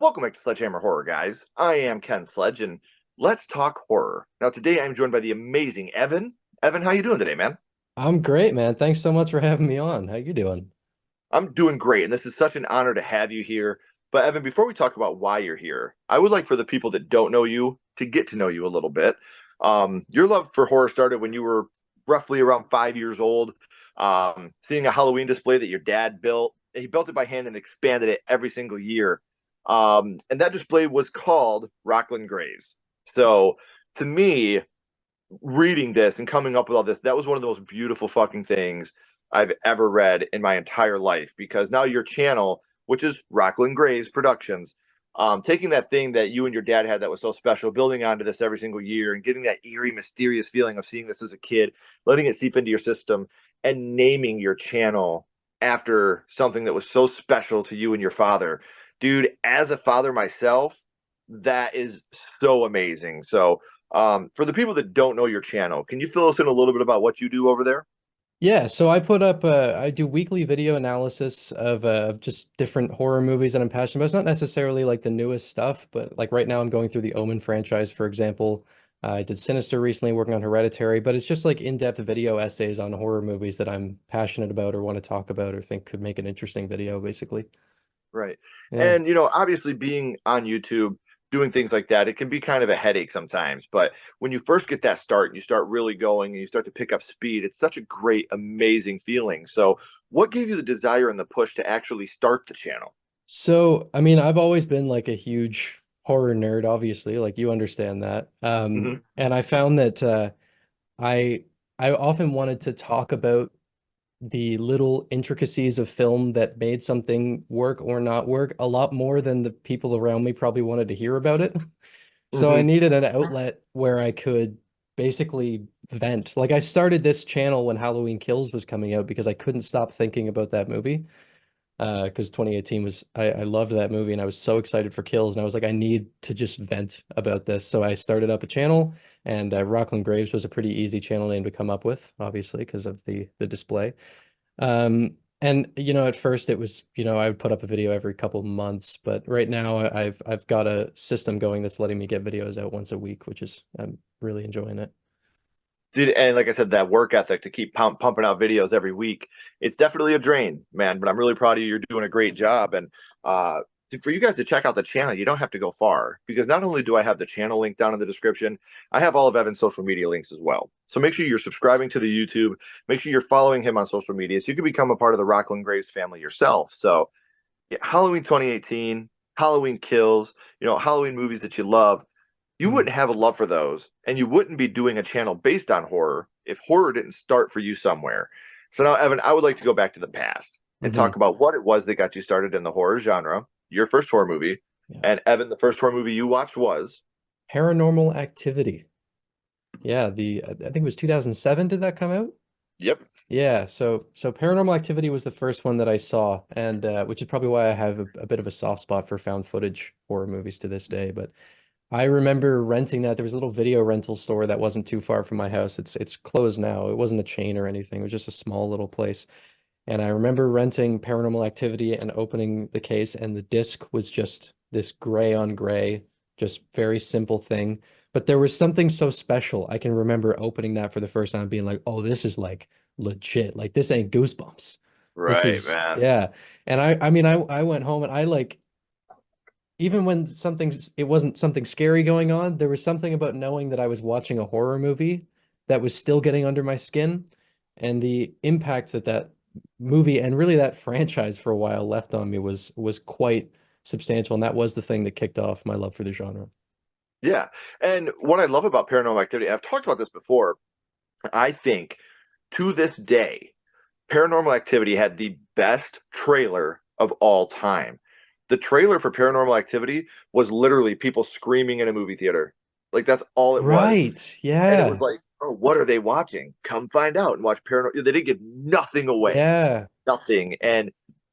Welcome back to Sledgehammer Horror, guys. I am Ken Sledge, and let's talk horror. Now, today I'm joined by the amazing Evan. Evan, how you doing today, man? I'm great, man. Thanks so much for having me on. How you doing? I'm doing great, and this is such an honor to have you here. But Evan, before we talk about why you're here, I would like for the people that don't know you to get to know you a little bit. Your love for horror started when you were roughly around 5 years old, seeing a Halloween display that your dad built. He built it by hand and expanded it every single year. And that display was called Rocklin Graves. So to me, reading this and coming up with all this, that was one of the most beautiful fucking things I've ever read in my entire life. Because now your channel, which is Rocklin Graves Productions, taking that thing that you and your dad had that was so special, building onto this every single year and getting that eerie, mysterious feeling of seeing this as a kid, letting it seep into your system, and naming your channel after something that was so special to you and your father. Dude, as a father myself, that is so amazing. So, for the people that don't know your channel, can you fill us in a little bit about what you do over there? Yeah, so I do weekly video analysis of just different horror movies that I'm passionate about. It's not necessarily like the newest stuff, but like right now I'm going through the Omen franchise, for example. I did Sinister recently, working on Hereditary, but it's just like in-depth video essays on horror movies that I'm passionate about or want to talk about or think could make an interesting video, basically. Right. Yeah. And, obviously being on YouTube, doing things like that, it can be kind of a headache sometimes. But when you first get that start and you start really going and you start to pick up speed, it's such a great, amazing feeling. So, what gave you the desire and the push to actually start the channel? So, I mean, I've always been like a huge horror nerd, obviously, like you understand that. Hmm. And I found that I I often wanted to talk about the little intricacies of film that made something work or not work a lot more than the people around me probably wanted to hear about it. So I Hmm. needed an outlet where I could basically vent. Like I started this channel when Halloween Kills was coming out because I couldn't stop thinking about that movie. Because 2018 was I loved that movie and I was so excited for Kills and I was like I need to just vent about this. So I started up a channel and Rockland Graves was a pretty easy channel name to come up with, obviously because of the display. And at first it was, I would put up a video every couple months, but right now I've got a system going that's letting me get videos out once a week, which is I'm really enjoying it. Dude, and like I said, that work ethic to keep pumping out videos every week, it's definitely a drain, man. But I'm really proud of you. You're doing a great job. And uh, for you guys to check out the channel, you don't have to go far because not only do I have the channel link down in the description, I have all of Evan's social media links as well. So make sure you're subscribing to the YouTube. Make sure you're following him on social media so you can become a part of the Rockland Graves family yourself. So yeah, Halloween 2018, Halloween Kills, Halloween movies that you love, you Mhm. wouldn't have a love for those, and you wouldn't be doing a channel based on horror if horror didn't start for you somewhere. So now, Evan, I would like to go back to the past and Mhm. talk about what it was that got you started in the horror genre, your first horror movie. Yeah. And Evan, the first horror movie you watched was? Paranormal Activity. Yeah, the I think it was 2007 did that come out? Yep. Yeah, so Paranormal Activity was the first one that I saw, and which is probably why I have a bit of a soft spot for found footage horror movies to this day. But I remember renting that. There was a little video rental store that wasn't too far from my house. It's closed now. It wasn't a chain or anything. It was just a small little place. And I remember renting Paranormal Activity and opening the case, and the disc was just this gray on gray, just very simple thing. But there was something so special. I can remember opening that for the first time, being like, "Oh, this is like legit. Like this ain't Goosebumps. This Right, is man. yeah." And I mean, I went home and I like even when it wasn't something scary going on, there was something about knowing that I was watching a horror movie that was still getting under my skin, and the impact that that movie and really that franchise for a while left on me was quite substantial, and that was the thing that kicked off my love for the genre. Yeah. And what I love about Paranormal Activity, and I've talked about this before, I think to this day, Paranormal Activity had the best trailer of all time. The trailer for Paranormal Activity was literally people screaming in a movie theater. Like that's all it was. Right. And it was Yeah. like, oh, what are they watching? Come find out and watch Paranormal. They didn't give nothing away, Yeah. nothing. And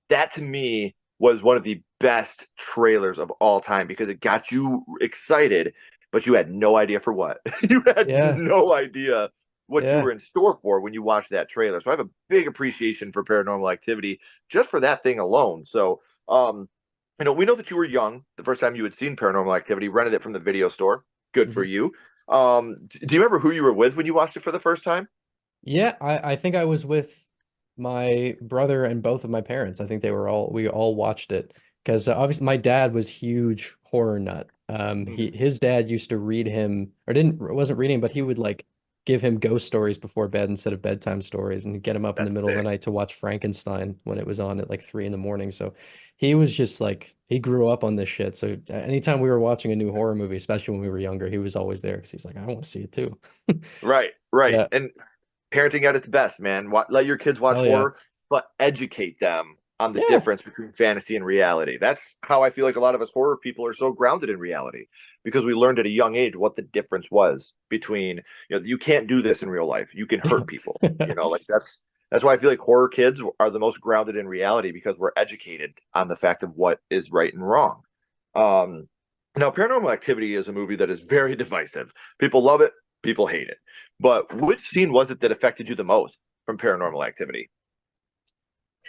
that to me was one of the best trailers of all time because it got you excited, but you had no idea for what. You had Yeah. no idea what you Yeah. were in store for when you watched that trailer. So I have a big appreciation for Paranormal Activity just for that thing alone. So, we know that you were young the first time you had seen Paranormal Activity, rented it from the video store. Good for Mhm. you. Do you remember who you were with when you watched it for the first time? Yeah, I think I was with my brother and both of my parents. I think we all watched it because obviously my dad was huge horror nut. Mhm. His dad used to read him or didn't wasn't reading, but he would like give him ghost stories before bed instead of bedtime stories and get him up in the That's middle of the sick. night to watch Frankenstein when it was on at like 3 in the morning. So he was just like he grew up on this shit. So anytime we were watching a new horror movie, especially when we were younger, he was always there because he's like, I want to see it too. Right, right. Yeah. And parenting at its best, man. Let your kids watch Hell yeah. horror, but educate them on the Yeah. difference between fantasy and reality. That's how I feel like a lot of us horror people are so grounded in reality because we learned at a young age what the difference was between, you can't do this in real life. You can hurt people. Like that's why I feel like horror kids are the most grounded in reality because we're educated on the fact of what is right and wrong. Um, Now, Paranormal Activity is a movie that is very divisive. People love it, people hate it. But which scene was it that affected you the most from Paranormal Activity?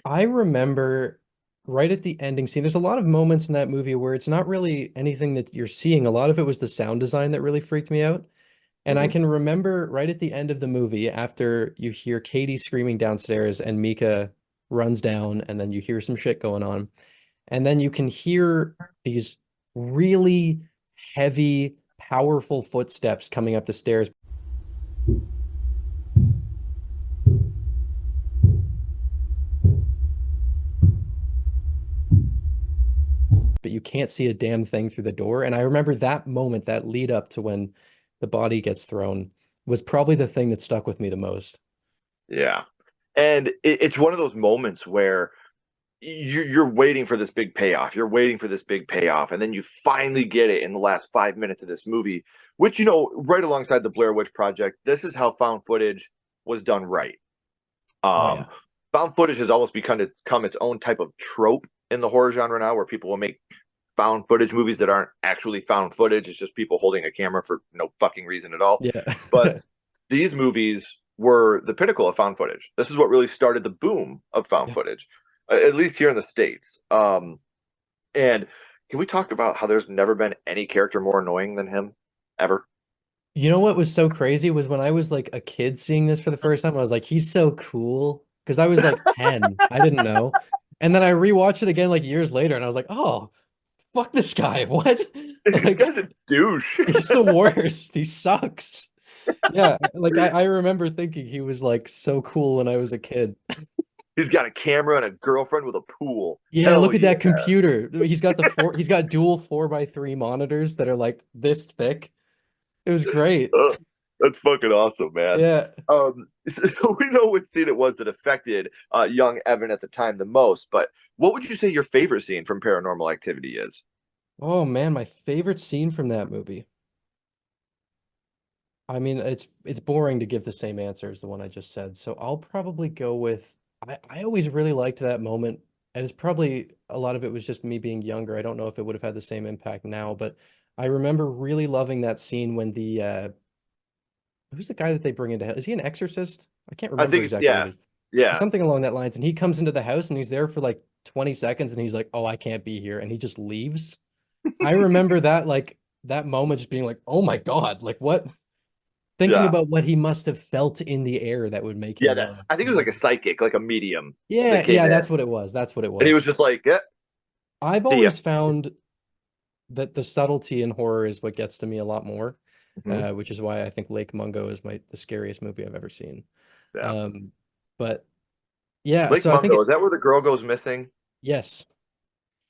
I remember right at the ending scene, there's a lot of moments in that movie where it's not really anything that you're seeing. A lot of it was the sound design that really freaked me out. And I Mm-hmm. can remember right at the end of the movie, after you hear Katie screaming downstairs and Mika runs down, and then you hear some shit going on. And then you can hear these really heavy, powerful footsteps coming up the stairs. But you can't see a damn thing through the door. And I remember that moment, that lead up to when the body gets thrown, was probably the thing that stuck with me the most. Yeah. And it's one of those moments where you're waiting for this big payoff. You're waiting for this big payoff. And then you finally get it in the last 5 minutes of this movie, which, right alongside the Blair Witch Project, this is how found footage was done right. Oh Um, yeah. Found footage has almost become its own type of trope in the horror genre now, where people will make found footage movies that aren't actually found footage. It's just people holding a camera for no fucking reason at all. Yeah. But these movies were the pinnacle of found footage. This is what really started the boom of found Yeah. footage, at least here in the States. And can we talk about how there's never been any character more annoying than him ever? You know what was so crazy was when I was like a kid seeing this for the first time, I was like, he's so cool. Because I was like 10. I didn't know. And then I rewatched it again like years later and I was like, oh, fuck this guy. What? This Like, guy's a douche. he's the worst. He sucks. Yeah, like I remember thinking he was like so cool when I was a kid. He's got a camera and a girlfriend with a pool. Yeah, Hell look at yeah. that computer. He's got dual 4x3 monitors that are like this thick. It was great. Uh, that's fucking awesome, man. Yeah. So we know what scene it was that affected young Evan at the time the most, but what would you say your favorite scene from Paranormal Activity is? Oh man, my favorite scene from that movie. I mean, it's boring to give the same answer as the one I just said. So I'll probably go with I always really liked that moment. And it's probably a lot of it was just me being younger. I don't know if it would have had the same impact now, but I remember really loving that scene when the who's the guy that they bring into hell? Is he an exorcist? I can't I remember think it's exactly what yeah, he yeah, something along that lines. And he comes into the house and he's there for like 20 seconds and he's like, "Oh, I can't be here." And he just leaves. I remember that like that moment just being like, "Oh my God, like what?" Thinking yeah, about what he must have felt in the air that would make yeah. him That's I think it was like a psychic, like a medium that Yeah, came yeah, in, that's what it was. That's what it and he was was. just like, "Yeah, I've see ya." always found that the subtlety in horror is what gets to me a lot more, Hmm. which is why I think Lake Mungo is the scariest movie I've ever seen. Yeah, Um, but yeah, Lake so I think Mungo. Is that where the girl goes missing, yes.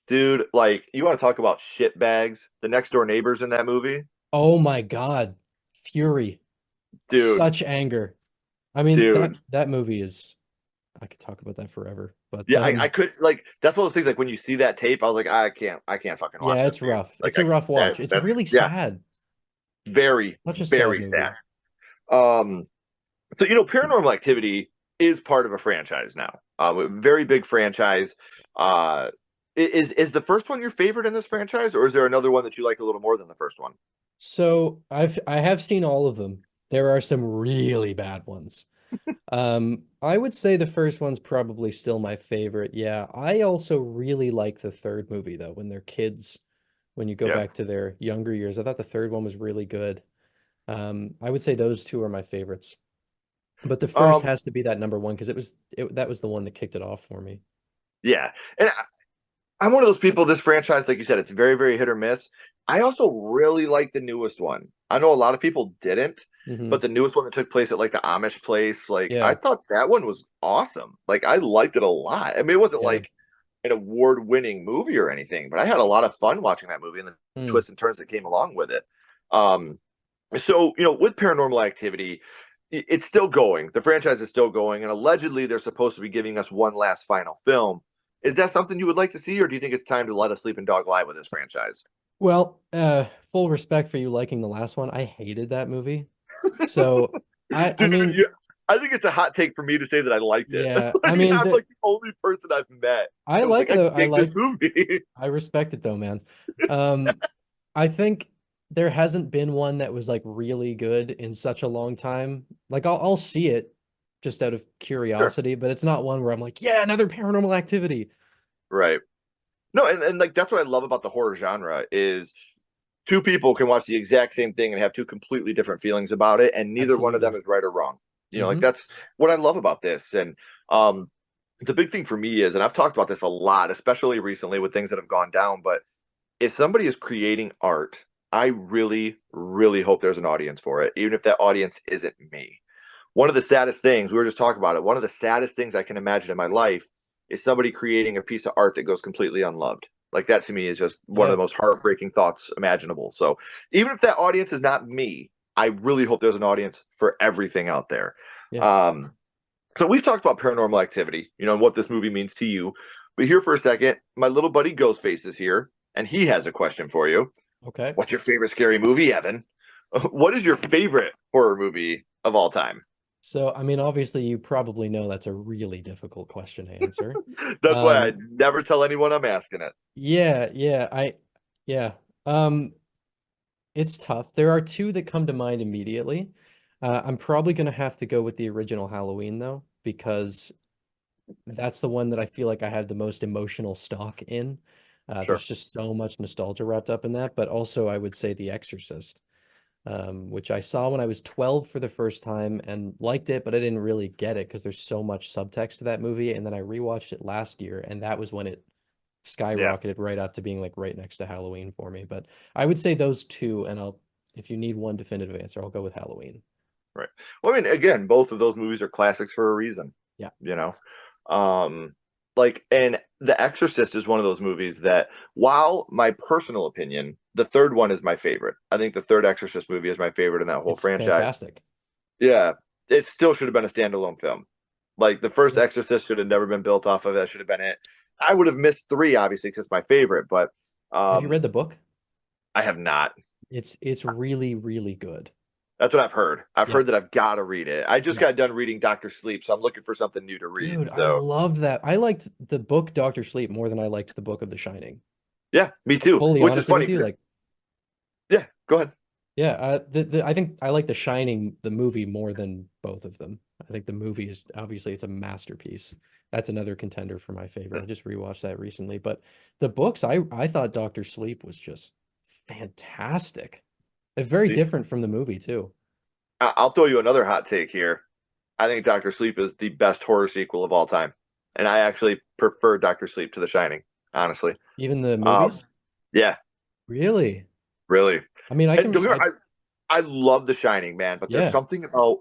dude? Like, you want to talk about shit bags? The next door neighbors in that movie, Oh my God, fury, dude, such anger. I mean dude. that movie is I could talk about that forever, but Yeah, I could like that's one of those things like when you see that tape, I was like, I can't fucking watch yeah, this, it's dude. rough. Like It's a rough watch. It's that's really yeah, sad. very, Such a sad very movie. sad. Um, so Paranormal Activity is part of a franchise now. A very big franchise. Uh, is the first one your favorite in this franchise, or is there another one that you like a little more than the first one? So I have seen all of them. There are some really bad ones. I would say the first one's probably still my favorite. Yeah, I also really like the third movie though, when they're kids, when you go Yeah. back to their younger years. I thought the third one was really good. I would say those two are my favorites. But the first Um, has to be that number one because that was the one that kicked it off for me. yeah. And I'm one of those people, this franchise, like you said, it's very, very hit or miss. I also really like the newest one. I know a lot of people didn't, Hmm. but the newest one that took place at like the Amish place, like I Yeah, thought that one was awesome. Like I liked it a lot. I mean, it wasn't yeah. like an award-winning movie or anything, but I had a lot of fun watching that movie and the Hmm. twists and turns that came along with it. Um, so with Paranormal Activity, it's still going. The franchise is still going, and allegedly they're supposed to be giving us one last final film. Is that something you would like to see, or do you think it's time to let a sleeping dog lie with this franchise? Well, full respect for you liking the last one. I hated that movie. So I Dude, mean, I think it's a hot take for me to say that I liked it. yeah, I Like, mean I'm like the only person I've met that was like, I I dig this like movie. I respect it though, man. Um, I think there hasn't been one that was like really good in such a long time. Like I'll see it just out of Sure. curiosity, but it's not one where I'm like, yeah, another Paranormal Activity. Right. No, and like that's what I love about the horror genre is two people can watch the exact same thing and have two completely different feelings about it, and neither one of them Absolutely. is right or wrong. Like Hmm. that's what I love about this. And um, the big thing for me is, and I've talked about this a lot, especially recently with things that have gone down, but if somebody is creating art, I really, really hope there's an audience for it, even if that audience isn't me. One of the saddest things, we were just talking about it, one of the saddest things I can imagine in my life is somebody creating a piece of art that goes completely unloved. Like that to me is just one of Yeah, the most heartbreaking thoughts imaginable. So even if that audience is not me, I really hope there's an audience for everything out there. yeah. Um, so we've talked about Paranormal Activity, and what this movie means to you. But here for a second, my little buddy Ghostface is here, and he has a question for you. Okay. What's your favorite scary movie, Evan? What is your favorite horror movie of all time? So, I mean, obviously you probably know that's a really difficult question to answer. That's why I Um, never tell anyone I'm asking it. yeah, yeah, yeah. Um, it's tough. There are two that come to mind immediately. I'm probably gonna have to go with the original Halloween though, because that's the one that I feel like I have the most emotional stock in. Sure. There's just so much nostalgia wrapped up in that, but also I would say The Exorcist, which I saw when I was 12 for the first time and liked it, but I didn't really get it because there's so much subtext to that movie. And then I rewatched it last year, and that was when it Yeah. skyrocketed right up to being like right next to Halloween for me. But I would say those two, and if you need one definitive answer, I'll go with Halloween. Right. Well, I mean, again, both of those movies are classics for a reason. Yeah. You know, um, and The Exorcist is one of those movies that, while my personal opinion, the third one is my favorite. I think the third Exorcist movie is my favorite in that whole It's franchise. fantastic. Yeah, it still should have been a standalone film. Like the first Yeah. Exorcist should have never been built off of that. Should have been it. I would have missed three, obviously, because it's my favorite, but Have you read um, the book? I have not. It's really, really good. That's what I've heard. I've Yeah. heard that I've got to read it. I just Yeah. got done reading Doctor Sleep, so I'm looking for something new to read. Dude, I So loved that. I liked the book Doctor Sleep more than I liked the book of The Shining. yeah, me too. Fully Which is honestly funny with you, 'cause like, yeah, go ahead. yeah, I think I like The Shining, the movie, more than both of them. I think the movie is obviously it's a masterpiece. That's another contender for my favorite. I just rewatched that recently. But the books, I thought Doctor Sleep was just fantastic. Very See, different from the movie too. I'll throw you another hot take here. I think Doctor Sleep is the best horror sequel of all time, and I actually prefer Doctor Sleep to The Shining, honestly. Even the Um, movies? yeah, Really? really. I mean, And don't get me wrong, I love The Shining, man, but there's yeah, something about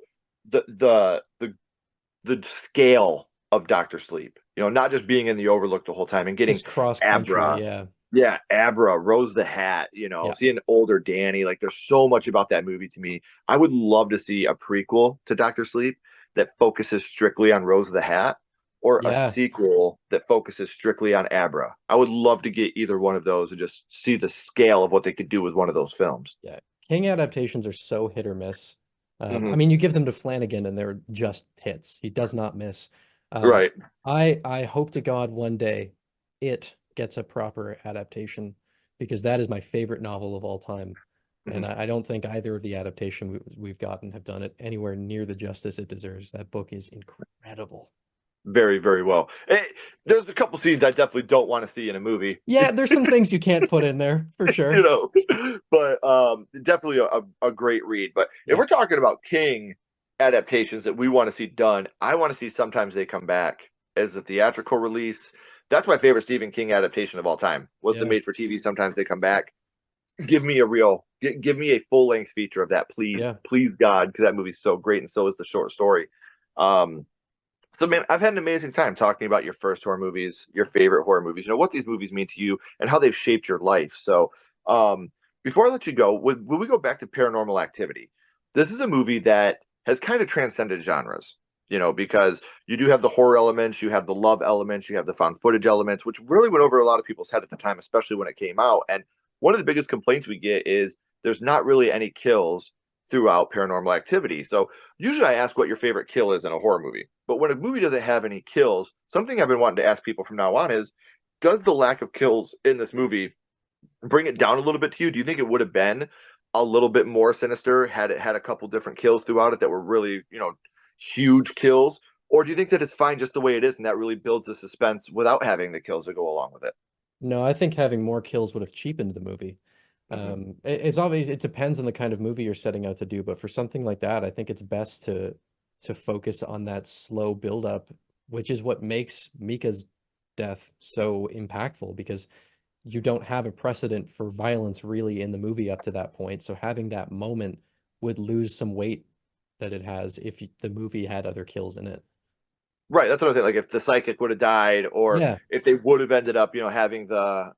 the scale of Doctor Sleep. Not just being in the Overlook the whole time and getting just cross country. Abra. Yeah. Yeah, Abra, Rose the Hat, Yeah. seeing older Danny. Like there's so much about that movie to me. I would love to see a prequel to Doctor Sleep that focuses strictly on Rose the Hat or a Yeah. sequel that focuses strictly on Abra. I would love to get either one of those and just see the scale of what they could do with one of those films. Yeah. King adaptations are so hit or miss. I Hmm. mean, you give them to Flanagan and they're just hits. He does not miss. Uh, Right. I hope to God one day it gets a proper adaptation because that is my favorite novel of all time. And Mhm. I don't think either of the adaptation we've gotten have done it anywhere near the justice it deserves. That book is incredible. Very, very well. There's a couple scenes I definitely don't want to see in a movie, Yeah, there's some things you can't put in there for you sure. know, but definitely a great read. But if Yeah. we're talking about King adaptations that we want to see done, I want to see Sometimes They Come Back as a theatrical release. That's my favorite Stephen King adaptation of all time. Was the Yeah. made for TV Sometimes They Come Back. Give me a full length feature of that, please, Yeah. please God, because that movie's so great and so is the short story. Um, So, man, I've had an amazing time talking about your first horror movies, your favorite horror movies, what these movies mean to you and how they've shaped your life. So, um, before I let you go, would we go back to Paranormal Activity? This is a movie that has kind of transcended genres, because you do have the horror elements, you have the love elements, you have the found footage elements, which really went over a lot of people's head at the time, especially when it came out. And one of the biggest complaints we get is there's not really any kills throughout Paranormal Activity. So, usually I ask what your favorite kill is in a horror movie. But when a movie doesn't have any kills, something I've been wanting to ask people from now on is, does the lack of kills in this movie bring it down a little bit to you? Do you think it would have been a little bit more sinister had it had a couple different kills throughout it that were really, huge kills? Or do you think that it's fine just the way it is and that really builds the suspense without having the kills that go along with it? No, I think having more kills would have cheapened the movie. Mm-hmm. It's obvious it depends on the kind of movie you're setting out to do, but for something like that, I think it's best to focus on that slow buildup, which is what makes Mika's death so impactful because you don't have a precedent for violence really in the movie up to that point. So having that moment would lose some weight that it has if the movie had other kills in it. Right, that's what I was saying. Like if the psychic would have died, or Yeah, if they would have ended up, having the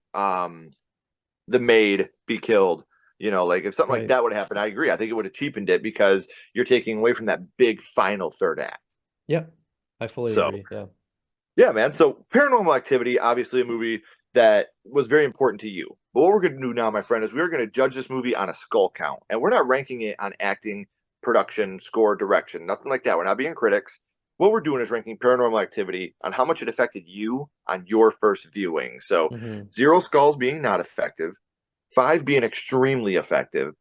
maid be killed. Like if something like right. that would happen, I agree. I think it would have cheapened it because you're taking away from that big final third act. Yep. I fully So agree. Yeah. yeah, man. So Paranormal Activity, obviously a movie that was very important to you. But what we're going to do now, my friend, is we're going to judge this movie on a skull count, and we're not ranking it on acting, production, score, direction, nothing like that. We're not being critics. What we're doing is ranking Paranormal Activity on how much it affected you on your first viewing. So Hmm. 0 skulls being not effective, 5 being extremely effective.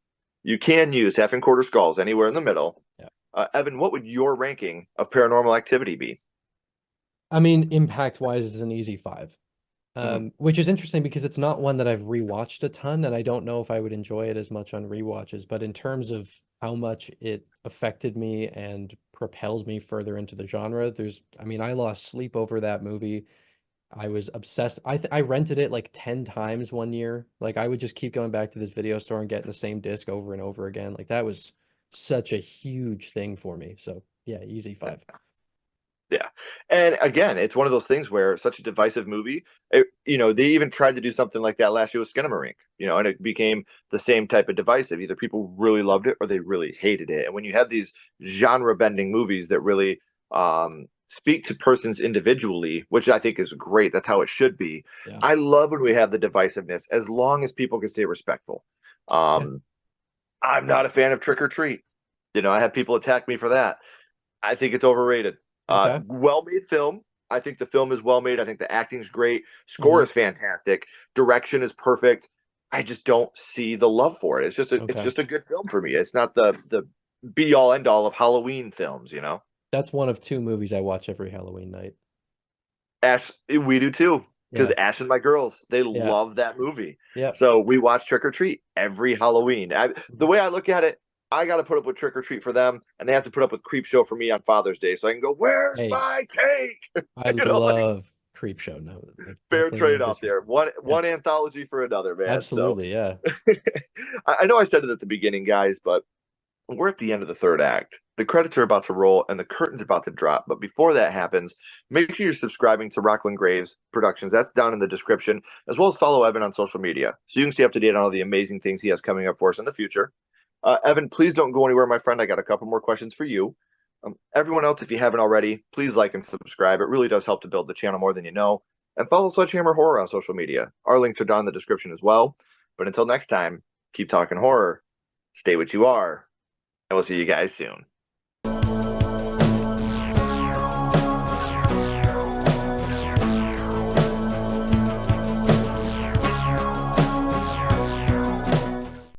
You can use half and quarter skulls anywhere in the middle. Yeah. Evan, what would your ranking of Paranormal Activity be? I mean, impact wise, is an easy five. Mm-hmm. Which is interesting because it's not one that I've rewatched a ton, and I don't know if I would enjoy it as much on rewatches. But in terms of how much it affected me and propelled me further into the genre, I mean, I lost sleep over that movie. I was obsessed. I rented it like 10 times one year. Like I would just keep going back to this video store and getting the same disc over and over again. Like that was such a huge thing for me. So yeah, easy five. Yeah. And again, it's one of those things where such a divisive movie, they even tried to do something like that last year with Skinamarink, and it became the same type of divisive. Either people really loved it or they really hated it. And when you have these genre bending movies that really speak to persons individually, which I think is great, that's how it should be. Yeah. I love when we have the divisiveness as long as people can stay respectful. Yeah. Um, I'm not a fan of Trick or Treat. I have people attack me for that. I think it's overrated. Okay. Well made film. I think the film is well made. I think the acting's great. Score Hmm. is fantastic. Direction is perfect. I just don't see the love for it. It's Okay. just a good film for me. It's not the be all end all of Halloween films. That's one of two movies I watch every Halloween night. Ash, we do too, because Yeah. Ash and my girls, they Yeah. love that movie. Yep. So we watch Trick or Treat every Halloween. The Mhm. way I look at it, I got to put up with Trick or Treat for them, and they have to put up with Creep Show for me on Father's Day, so I can go, "Where's Hey, my cake?" I Like love Creepshow. No, like fair definitely no trade off there. disrespect. One Yeah. one anthology for another, man. So Absolutely. Yeah. I know I said it at the beginning, guys, but we're at the end of the third act. The credits are about to roll and the curtain's about to drop. But before that happens, make sure you're subscribing to Rocklin Graves Productions. That's down in the description, as well as follow Evan on social media so you can stay up to date on all the amazing things he has coming up for us in the future. Evan, please don't go anywhere, my friend. I got a couple more questions for you. Everyone else, if you haven't already, please like and subscribe. It really does help to build the channel more than you know. And follow Sledgehammer Horror on social media. Our links are down in the description as well. But until next time, keep talking horror, stay what you are, and we'll see you guys soon.